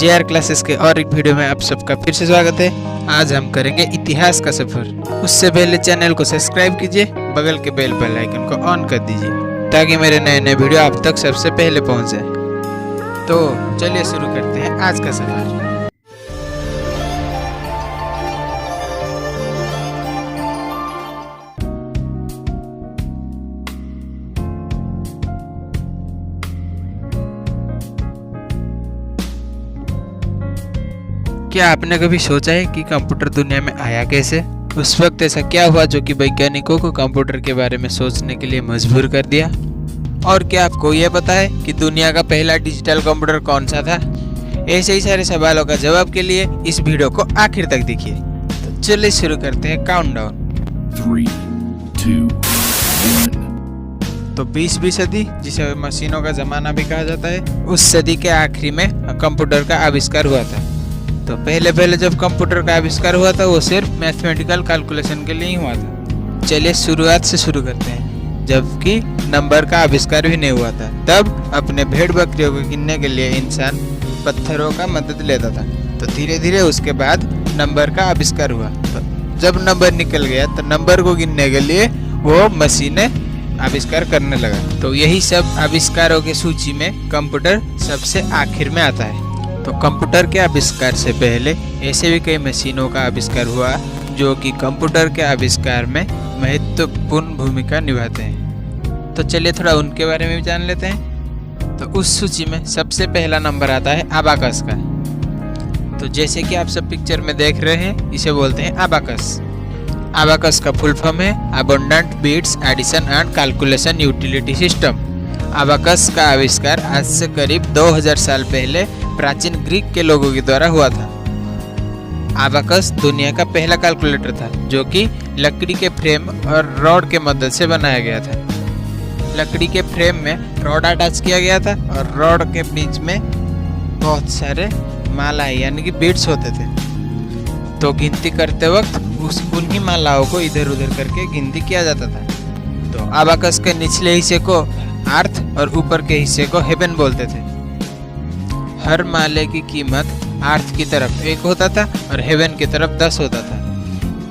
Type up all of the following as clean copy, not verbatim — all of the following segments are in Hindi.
JR क्लासेस के और एक वीडियो में आप सबका फिर से स्वागत है। आज हम करेंगे इतिहास का सफर। उससे पहले चैनल को सब्सक्राइब कीजिए, बगल के बेल आइकन को ऑन कर दीजिए ताकि मेरे नए नए वीडियो आप तक सबसे पहले पहुंच जाए। तो चलिए शुरू करते हैं आज का सफर। क्या आपने कभी सोचा है कि कंप्यूटर दुनिया में आया कैसे? उस वक्त ऐसा क्या हुआ जो कि वैज्ञानिकों को कंप्यूटर के बारे में सोचने के लिए मजबूर कर दिया? और क्या आपको यह पता है कि दुनिया का पहला डिजिटल कंप्यूटर कौन सा था? ऐसे ही सारे सवालों का जवाब के लिए इस वीडियो को आखिर तक देखिए। तो चलिए शुरू करते हैं काउंटडाउन। 3, 2, 1। तो 20वीं सदी, जिसे मशीनों का जमाना भी कहा जाता है, उस सदी के आखिरी में कंप्यूटर का आविष्कार हुआ था। तो पहले जब कंप्यूटर का आविष्कार हुआ था वो सिर्फ मैथमेटिकल कैलकुलेशन के लिए ही हुआ था। चलिए शुरुआत से शुरू करते हैं। जबकि नंबर का आविष्कार भी नहीं हुआ था, तब अपने भेड़ बकरियों को गिनने के लिए इंसान पत्थरों का मदद लेता था। तो धीरे धीरे उसके बाद नंबर का आविष्कार हुआ। तो जब नंबर निकल गया तो नंबर को गिनने के लिए वो मशीनें आविष्कार करने लगा। तो यही सब आविष्कारों की सूची में कंप्यूटर सबसे आखिर में आता है। तो कंप्यूटर के आविष्कार से पहले ऐसे भी कई मशीनों का आविष्कार हुआ जो कि कंप्यूटर के आविष्कार में महत्वपूर्ण भूमिका निभाते हैं। तो चलिए थोड़ा उनके बारे में भी जान लेते हैं। तो उस सूची में सबसे पहला नंबर आता है अबाकस का। तो जैसे कि आप सब पिक्चर में देख रहे हैं, इसे बोलते हैं अबाकस। अबाकस का फुल फॉर्म है abundant bits addition and calculation utility system. Abacus का आविष्कार आज से करीब 2000 साल पहले प्राचीन ग्रीक के लोगों के द्वारा हुआ था। अबाकस दुनिया का पहला कैलकुलेटर था जो कि लकड़ी के फ्रेम और रॉड के मदद से बनाया गया था। लकड़ी के फ्रेम में रॉड अटैच किया गया था और रॉड के बीच में बहुत सारे मालाएं यानी कि बीट्स होते थे। तो गिनती करते वक्त उन्हीं मालाओं को इधर उधर करके गिनती किया जाता था। तो अबाकस के निचले हिस्से को अर्थ और ऊपर के हिस्से को हेवन बोलते थे। हर माले की कीमत अर्थ की तरफ 1 होता था और हेवन की तरफ 10 होता था।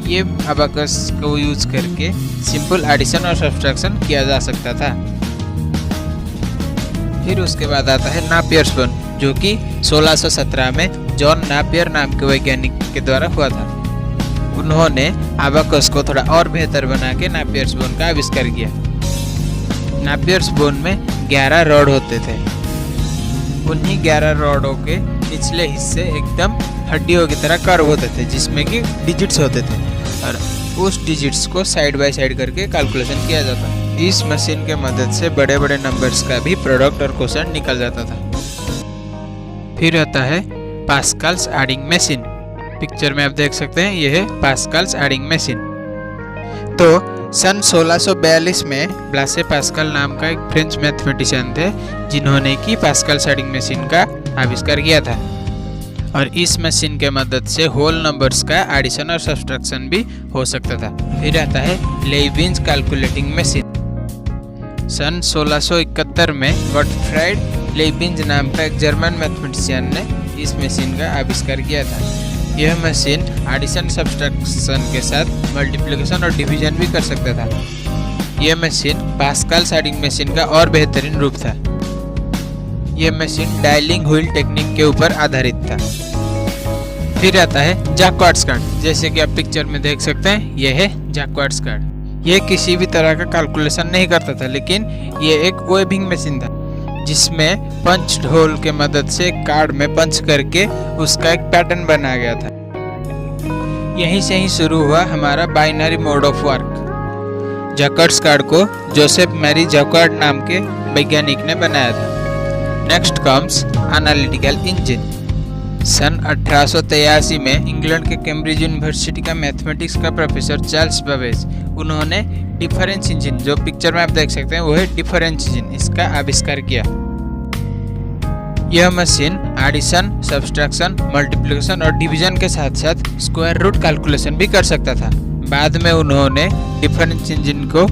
ये अबाकस को यूज करके सिंपल एडिशन और सब्ट्रैक्शन किया जा सकता था। फिर उसके बाद आता है नापियर्स बोन, जो कि 1617 में जॉन नापियर नाम के वैज्ञानिक के द्वारा हुआ था। उन्होंने अबाकस को थोड़ा और बेहतर बना के नापियर्स बोन का आविष्कार किया। नापियर्स बोन में 11 रॉड होते थे। उन्हीं 11 रॉडों के निचले हिस्से एकदम हड्डियों की तरह कर्व होते थे जिसमें कि डिजिट्स होते थे और उस डिजिट्स को साइड बाय साइड करके कैलकुलेशन किया जाता था। इस मशीन के मदद से बड़े बड़े नंबर्स का भी प्रोडक्ट और क्वोशंट निकल जाता था। फिर आता है पास्कल्स एडिंग मशीन। पिक्चर में आप देख सकते हैं, यह है पास्कल्स एडिंग मशीन। तो सन 1642 में ब्लासे पास्कल नाम का एक फ्रेंच मैथमेटिशियन थे जिन्होंने की पास्कल एडिंग मशीन का आविष्कार किया था। और इस मशीन के मदद से होल नंबर्स का एडिशन और सब्ट्रैक्शन भी हो सकता था। फिर आता है लेइबिन्ज कैलकुलेटिंग मशीन। सन 1671 में गॉटफ्राइड लेइबिन्ज नाम का एक जर्मन मैथमेटिशियन ने इस मशीन का आविष्कार किया था। यह मशीन एडिशन सब्ट्रैक्शन के साथ मल्टीप्लिकेशन और डिवीजन भी कर सकता था। यह मशीन पास्कल एडिंग मशीन का और बेहतरीन रूप था। यह मशीन डायलिंग व्हील टेक्निक के ऊपर आधारित था। फिर आता है जैक्वार्ट्स कार्ड। जैसे कि आप पिक्चर में देख सकते हैं, यह है जैक्वार्ट्स कार्ड। यह किसी भी तरह का कैलकुलेशन नहीं करता था, लेकिन यह एक वेबिंग मशीन था जिसमें पंच होल के मदद से कार्ड में पंच करके उसका एक पैटर्न बनाया गया था। यहीं से ही शुरू हुआ हमारा binary mode of work. Jacquard's card को जोसेफ मैरी जैक्वार्ड नाम के वैज्ञानिक ने बनाया था। Next comes analytical engine. सन 1883 में इंग्लैंड के कैम्ब्रिज यूनिवर्सिटी का मैथमेटिक्स का प्रोफेसर चार्ल्स बेबेज, उन्होंने डिफरेंस इंजन, जो पिक्चर में आप देख सकते हैं वो है डिफरेंस इंजन, इसका आविष्कार किया। यह मशीन एडिशन, सब्ट्रैक्शन, मल्टीप्लिकेशन और डिवीजन के साथ साथ स्क्वायर रूट कैलकुलेशन भी कर सकता था। बाद में उन्होंने डिफरेंस इंजन को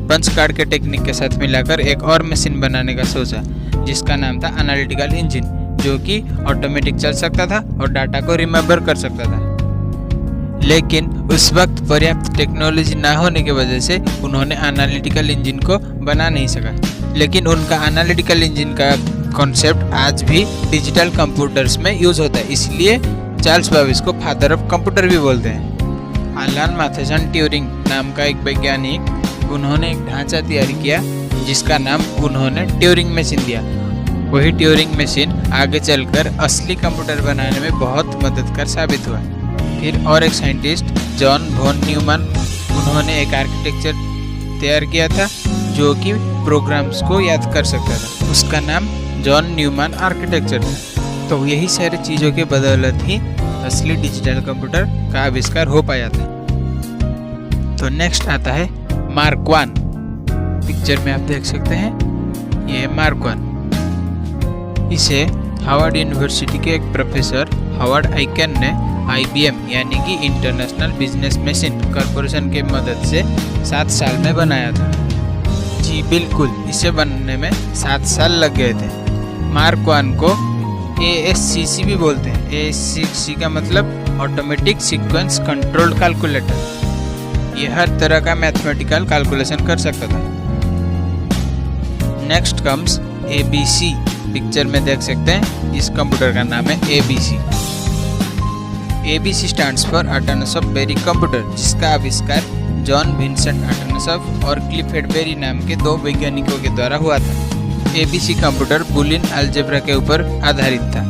पंच कार्ड के टेक्निक के साथ मिलाकर एक और मशीन बनाने का सोचा जिसका नाम था एनालिटिकल इंजन। जो कि ऑटोमेटिक चल सकता था और डाटा को रिमेम्बर कर सकता था। लेकिन उस वक्त पर्याप्त टेक्नोलॉजी ना होने की वजह से उन्होंने एनालिटिकल इंजन को बना नहीं सका। लेकिन उनका एनालिटिकल इंजन का कॉन्सेप्ट आज भी डिजिटल कंप्यूटर्स में यूज होता है, इसलिए चार्ल्स बेबेज को फादर ऑफ कंप्यूटर भी बोलते हैं। एलन मैथेसन ट्यूरिंग नाम का एक वैज्ञानिक, उन्होंने एक ढांचा तैयार किया जिसका नाम उन्होंने ट्यूरिंग मशीन दिया। वही ट्यूरिंग मशीन आगे चलकर असली कंप्यूटर बनाने में बहुत मददगार साबित हुआ। फिर और एक साइंटिस्ट जॉन वॉन न्यूमैन, उन्होंने एक आर्किटेक्चर तैयार किया था जो कि प्रोग्राम्स को याद कर सकता था। उसका नाम जॉन न्यूमैन आर्किटेक्चर था। तो यही सारी चीज़ों के बदौलत ही असली डिजिटल कंप्यूटर का आविष्कार हो पाया था। तो नेक्स्ट आता है मार्क वन। पिक्चर में आप देख सकते हैं, ये है मार्क वन। इसे हार्वर्ड यूनिवर्सिटी के एक प्रोफेसर हार्वर्ड आइकेन ने IBM यानी कि इंटरनेशनल बिजनेस मशीन कॉरपोरेशन की मदद से 7 साल में बनाया था। जी बिल्कुल, इसे बनने में 7 साल लग गए थे। मार्क वन को ASCC भी बोलते हैं। ASCC का मतलब ऑटोमेटिक सीक्वेंस कंट्रोल्ड कैलकुलेटर। ये हर तरह का मैथमेटिकल कैलकुलेशन कर सकता था। Next comes ABC। पिक्चर में देख सकते हैं, इस कंप्यूटर का नाम है ABC। ABC stands for autonomous berry computer, जिसका आविष्कार जॉन विंसेंट ऑटोनोमस और क्लिफ हेडबेरी नाम के 2 वैज्ञानिकों के द्वारा हुआ था। ABC कंप्यूटर बुलियन अलजेब्रा के ऊपर आधारित था।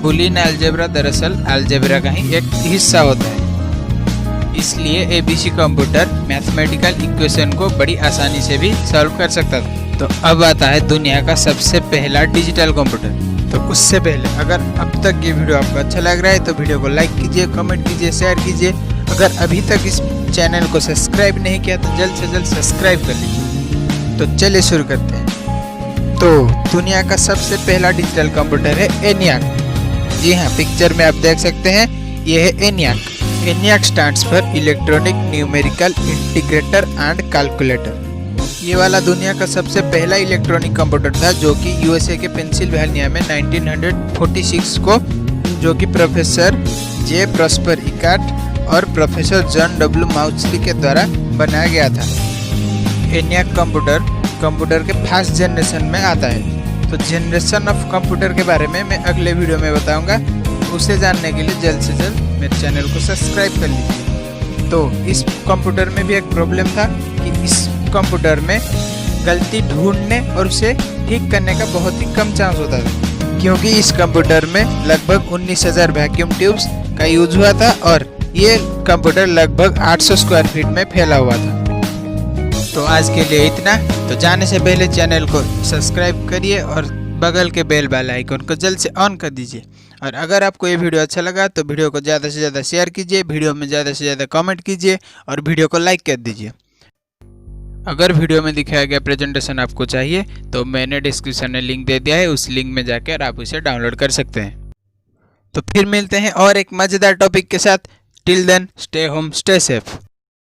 बुलियन अलजेब्रा दरअसल अलजेब्रा का ही एक हिस्सा होता है, इसलिए ABC कंप्यूटर मैथमेटिकल इक्वेशन को बड़ी आसानी से भी सॉल्व कर सकता था। तो अब आता है दुनिया का सबसे पहला डिजिटल कंप्यूटर। तो उससे पहले अगर अब तक ये वीडियो आपको अच्छा लग रहा है तो वीडियो को लाइक कीजिए, कमेंट कीजिए, शेयर कीजिए। अगर अभी तक इस चैनल को सब्सक्राइब नहीं किया तो जल्द से जल्द सब्सक्राइब कर लीजिए। तो चलिए शुरू करते हैं। तो दुनिया का सबसे पहला डिजिटल कंप्यूटर है ENIAC। जी हाँ, पिक्चर में आप देख सकते हैं, ये है ENIAC। ENIAC stands for electronic numerical integrator and calculator. ये वाला दुनिया का सबसे पहला इलेक्ट्रॉनिक कंप्यूटर था जो कि USA के पेंसिल्वेनिया में 1946 को, जो कि प्रोफेसर J. प्रॉस्पर इकार्ट और प्रोफेसर जॉन W. माउचली के द्वारा बनाया गया था। ENIAC कंप्यूटर के फर्स्ट जनरेशन में आता है। तो जनरेशन ऑफ कंप्यूटर के बारे में मैं अगले वीडियो में बताऊंगा। उसे जानने के लिए जल्द से जल्द मेरे चैनल को सब्सक्राइब कर लीजिए। तो इस कंप्यूटर में भी एक प्रॉब्लम था कि इस कंप्यूटर में गलती ढूंढने और उसे ठीक करने का बहुत ही कम चांस होता था, क्योंकि इस कंप्यूटर में लगभग 19,000 वैक्यूम ट्यूब्स का यूज हुआ था और ये कंप्यूटर लगभग 800 स्क्वायर फीट में फैला हुआ था। तो आज के लिए इतना। तो जाने से पहले चैनल को सब्सक्राइब करिए और बगल के बेल आइकन को जल्द से ऑन कर दीजिए। और अगर आपको ये वीडियो अच्छा लगा तो वीडियो को ज़्यादा से ज़्यादा शेयर कीजिए, वीडियो में ज़्यादा से ज़्यादा कमेंट कीजिए और वीडियो को लाइक कर दीजिए। अगर वीडियो में दिखाया गया प्रेजेंटेशन आपको चाहिए तो मैंने डिस्क्रिप्शन में लिंक दे दिया है, उस लिंक में जाकर आप उसे डाउनलोड कर सकते हैं। तो फिर मिलते हैं और एक मज़ेदार टॉपिक के साथ। Till then stay home stay safe.